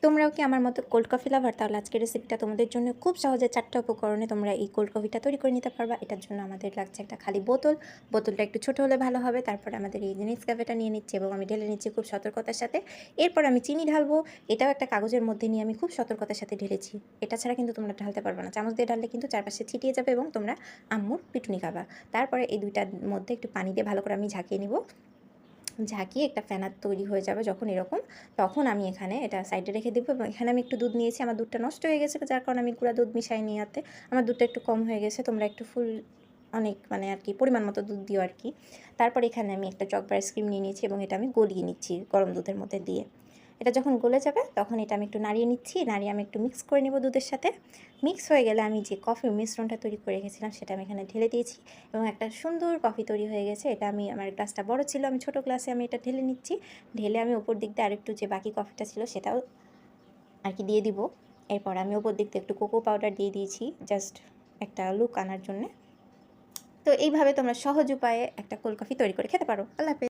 তোমরাও কি আমার মতো কোল্ড কফি লাভার? তাহলে আজকের রেসিপিটা তোমাদের জন্য খুব সহজে 4টা উপকরণে তোমরা এই কোল্ড কফিটা তৈরি করে নিতে পারবা। এটার জন্য আমাদের লাগছে একটা খালি বোতল। বোতলটা একটু ছোট হলে ভালো হবে। তারপরে আমাদের এই নেসক্যাফেটা নিয়ে নিচ্ছি এবং আমি ঢেলে নিচ্ছি খুব সতর্কতার সাথে। এরপর আমি চিনি ঢালবো। এটাও একটা কাগজের মধ্যে নিয়ে আমি খুব সতর্কতার সাথে ঢেলেছি। এটা ছাড়া কিন্তু তোমরা ঢালতে পারবে না। চামচ দিয়ে ঢাললে কিন্তু চারপাশে ছিটিয়ে যাবে এবং তোমরা আম্মুর পিটুনি খাবা। তারপরে এই দুইটার মধ্যে একটু পানি দিয়ে ভালো করে আমি ঝাঁকিয়ে নিব। ঝাঁকিয়ে একটা ফেনা তৈরি হয়ে যাবে যখন এরকম, তখন আমি এখানে এটা সাইডে রেখে দেবো এবং এখানে আমি একটু দুধ নিয়েছি। আমার দুধটা নষ্ট হয়ে গেছে, যার কারণে আমি গুঁড়া দুধ মিশাই নিয়ে আমার দুধটা একটু কম হয়ে গেছে। তোমরা একটু ফুল অনেক মানে আর কি পরিমাণ মতো দুধ দিও আর কি। তারপর এখানে আমি একটা চকবার আইসক্রিম নিয়ে নিয়েছি এবং এটা আমি গলিয়ে নিচ্ছি গরম দুধের মধ্যে দিয়ে। এটা যখন গলে যাবে তখন এটা আমি একটু নাড়িয়ে নিচ্ছি, নাড়িয়ে আমি একটু মিক্স করে নেব দুধের সাথে। মিক্স হয়ে গেলে আমি যে কফির মিশ্রণটা তৈরি করে রেখেছিলাম সেটা আমি এখানে ঢেলে দিয়েছি এবং একটা সুন্দর কফি তৈরি হয়ে গেছে। এটা আমি আমার গ্লাসটা বড় ছিল, আমি ছোটো গ্লাসে আমি এটা ঢেলে নিচ্ছি। ঢেলে আমি ওপর দিক দিয়ে আরেকটু যে বাকি কফিটা ছিল সেটাও আর কি দিয়ে দিব। এরপর আমি ওপর দিক দিয়ে একটু কোকো পাউডার দিয়ে দিয়েছি জাস্ট একটা লুক আনার জন্যে। তো এইভাবে তোমরা সহজ উপায়ে একটা কোল্ড কফি তৈরি করে খেতে পারো। আল্লাহ হাফেজ।